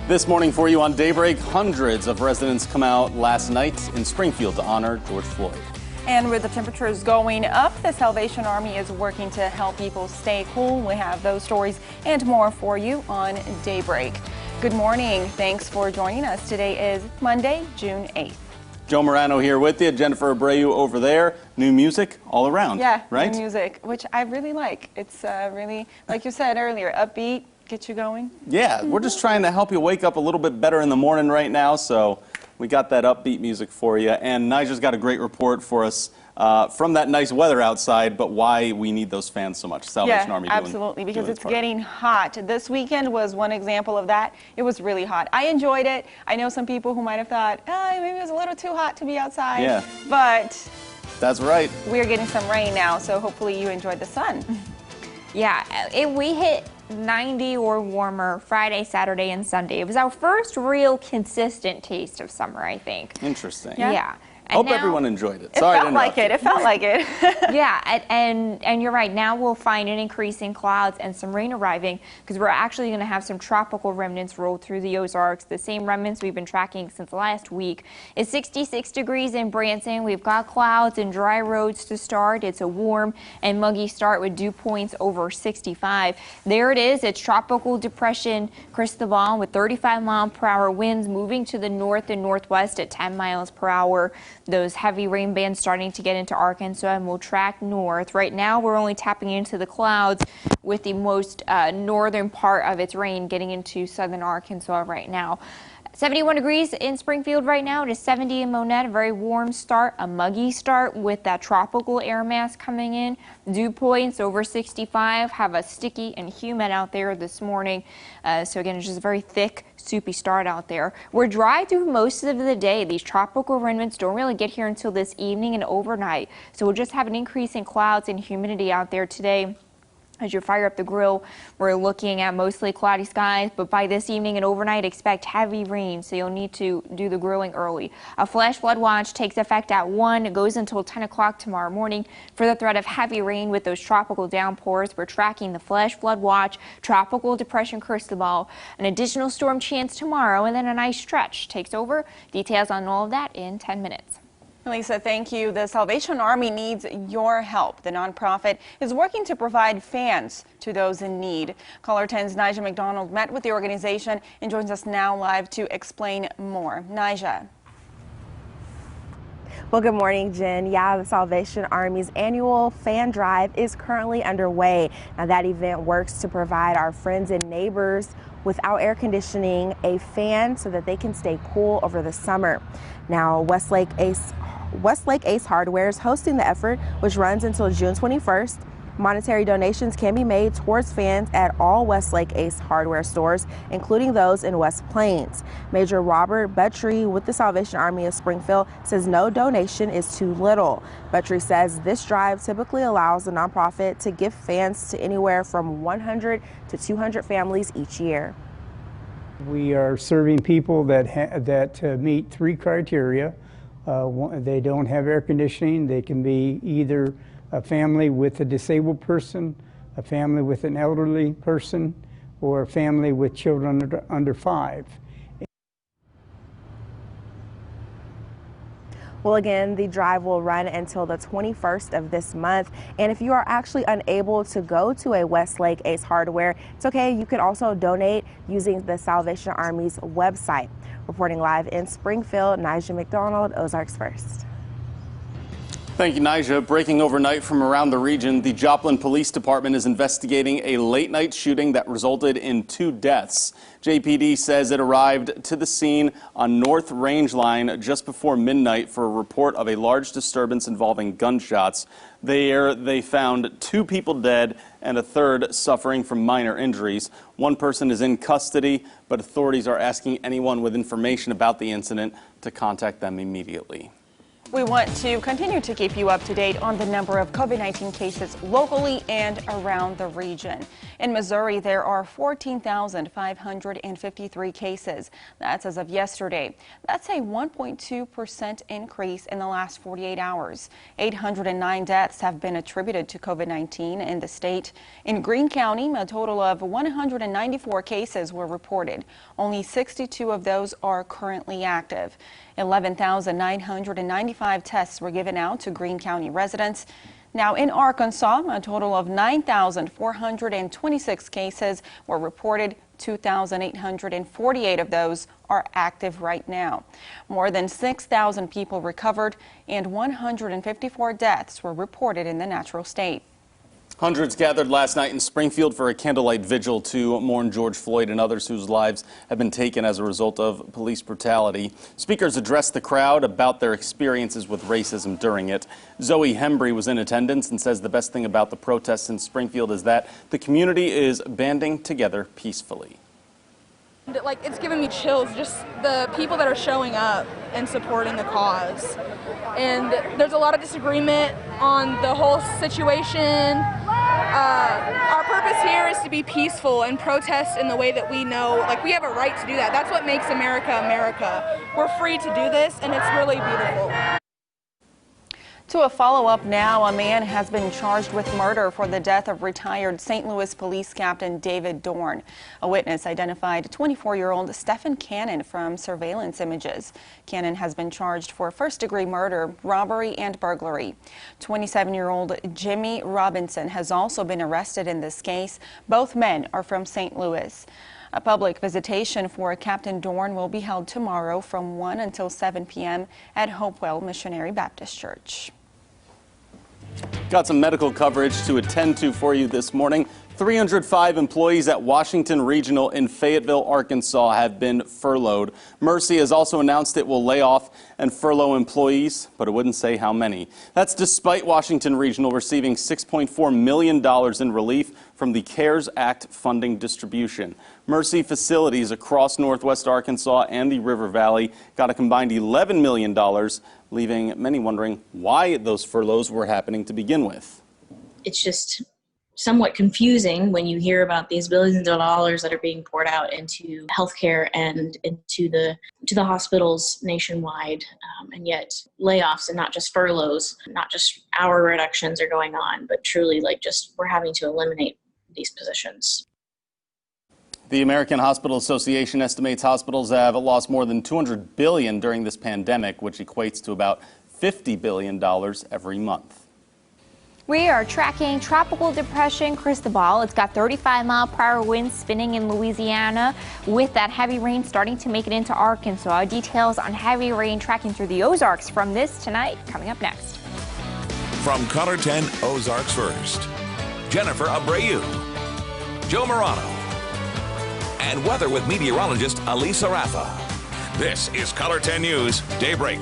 This morning for you on Daybreak, hundreds of residents come out last night in Springfield to honor George Floyd. And with the temperatures going up, the Salvation Army is working to help people stay cool. We have those stories and more for you on Daybreak. Good morning. Thanks for joining us. Today is Monday, June 8th. Joe Morano here with you. Jennifer Abreu over there. New music all around. Yeah, right? New music, which I really like. It's really, like you said earlier, upbeat, get you going. Yeah, we're just trying to help you wake up a little bit better in the morning right now, so we got that upbeat music for you. And Nigel's got a great report for us from that nice weather outside, but why we need those fans so much. Salvation Army doing, absolutely, because it's part. getting hot. This weekend was one example of that. It was really hot. I enjoyed it. I know some people who might have thought, maybe it was a little too hot to be outside. Yeah. But that's right. We're getting some rain now, so hopefully you enjoyed the sun. Yeah, we hit 90 or warmer Friday, Saturday, and Sunday. It was our first real consistent taste of summer, I think. Interesting. Yeah. Hope everyone enjoyed it. It felt like it. It felt like it. Yeah, and you're right. Now we'll find an increase in clouds and some rain arriving because we're actually going to have some tropical remnants roll through the Ozarks. The same remnants we've been tracking since last week. It's 66 degrees in Branson. We've got clouds and dry roads to start. It's a warm and muggy start with dew points over 65. There it is. It's Tropical Depression Cristobal with 35-mile-per-hour winds moving to the north and northwest at 10 miles per hour. Those heavy rain bands starting to get into Arkansas and will track north. Right now, we're only tapping into the clouds with the most northern part of its rain getting into southern Arkansas right now. 71 degrees in Springfield right now. It is 70 in Monette. A very warm start, a muggy start with that tropical air mass coming in. Dew points over 65. Have a sticky and humid out there this morning. So again, it's just a very thick, soupy start out there. We're dry through most of the day. These tropical remnants don't really get here until this evening and overnight. So we'll just have an increase in clouds and humidity out there today. As you fire up the grill, we're looking at mostly cloudy skies, but by this evening and overnight, expect heavy rain, so you'll need to do the grilling early. A flash flood watch takes effect at 1. It goes until 10 o'clock tomorrow morning. For the threat of heavy rain with those tropical downpours, we're tracking the flash flood watch, Tropical Depression Cristobal, an additional storm chance tomorrow, and then a nice stretch takes over. Details on all of that in 10 minutes. Lisa, thank you. The Salvation Army needs your help. The nonprofit is working to provide fans to those in need. Caller 10's Nija McDonald met with the organization and joins us now live to explain more. Nija. Well, good morning, Jen. Yeah, the Salvation Army's annual fan drive is currently underway. Now, that event works to provide our friends and neighbors without air conditioning a fan so that they can stay cool over the summer. Now, Westlake Ace Hardware is hosting the effort, which runs until June 21st. Monetary donations can be made towards fans at all Westlake Ace Hardware stores, including those in West Plains. Major Robert Buttry with the Salvation Army of Springfield says no donation is too little. Buttry says this drive typically allows the nonprofit to give fans to anywhere from 100 to 200 families each year. We are serving people that meet 3 criteria. They don't have air conditioning. They can be either a family with a disabled person, a family with an elderly person, or a family with children under 5. Well, again, the drive will run until the 21st of this month. And if you are actually unable to go to a Westlake Ace Hardware, it's okay. You can also donate using the Salvation Army's website. Reporting live in Springfield, Nija McDonald, Ozarks First. Thank you, Nija. Breaking overnight from around the region, the Joplin Police Department is investigating a late-night shooting that resulted in 2 deaths. JPD says it arrived to the scene on North Range Line just before midnight for a report of a large disturbance involving gunshots. There, they found 2 people dead and a third suffering from minor injuries. 1 person is in custody, but authorities are asking anyone with information about the incident to contact them immediately. We want to continue to keep you up to date on the number of COVID-19 cases locally and around the region. In Missouri, there are 14,553 cases. That's as of yesterday. That's a 1.2% increase in the last 48 hours. 809 deaths have been attributed to COVID-19 in the state. In Greene County, a total of 194 cases were reported. Only 62 of those are currently active. 11,995 tests were given out to Greene County residents. Now in Arkansas, a total of 9,426 cases were reported. 2,848 of those are active right now. More than 6,000 people recovered and 154 deaths were reported in the natural state. Hundreds gathered last night in Springfield for a candlelight vigil to mourn George Floyd and others whose lives have been taken as a result of police brutality. Speakers addressed the crowd about their experiences with racism during it. Zoe Hembry was in attendance and says the best thing about the protests in Springfield is that the community is banding together peacefully. Like, it's giving me chills, just the people that are showing up and supporting the cause. And there's a lot of disagreement on the whole situation. Our purpose here is to be peaceful and protest in the way that we know, like, we have a right to do that. That's what makes America America. We're free to do this, and it's really beautiful. To a follow-up now, a man has been charged with murder for the death of retired St. Louis Police Captain David Dorn. A witness identified 24-year-old Stephen Cannon from surveillance images. Cannon has been charged for first-degree murder, robbery, and burglary. 27-year-old Jimmy Robinson has also been arrested in this case. Both men are from St. Louis. A public visitation for Captain Dorn will be held tomorrow from 1 until 7 p.m. at Hopewell Missionary Baptist Church. Got some medical coverage to attend to for you this morning. 305 employees at Washington Regional in Fayetteville, Arkansas have been furloughed. Mercy has also announced it will lay off and furlough employees, but it wouldn't say how many. That's despite Washington Regional receiving $6.4 million in relief from the CARES Act funding distribution. Mercy facilities across Northwest Arkansas and the River Valley got a combined $11 million, leaving many wondering why those furloughs were happening to begin with. It's just somewhat confusing when you hear about these billions of dollars that are being poured out into healthcare and into the hospitals nationwide, and yet layoffs and not just furloughs, not just hour reductions are going on, but truly like just we're having to eliminate these positions. The American Hospital Association estimates hospitals have lost more than $200 billion during this pandemic, which equates to about $50 billion every month. We are tracking Tropical Depression Cristobal. It's got 35-mile-per-hour winds spinning in Louisiana, with that heavy rain starting to make it into Arkansas. Details on heavy rain tracking through the Ozarks from this tonight, coming up next. From Color 10 Ozarks First, Jennifer Abreu, Joe Morano, and weather with meteorologist Alisa Rafa. This is Color 10 News Daybreak.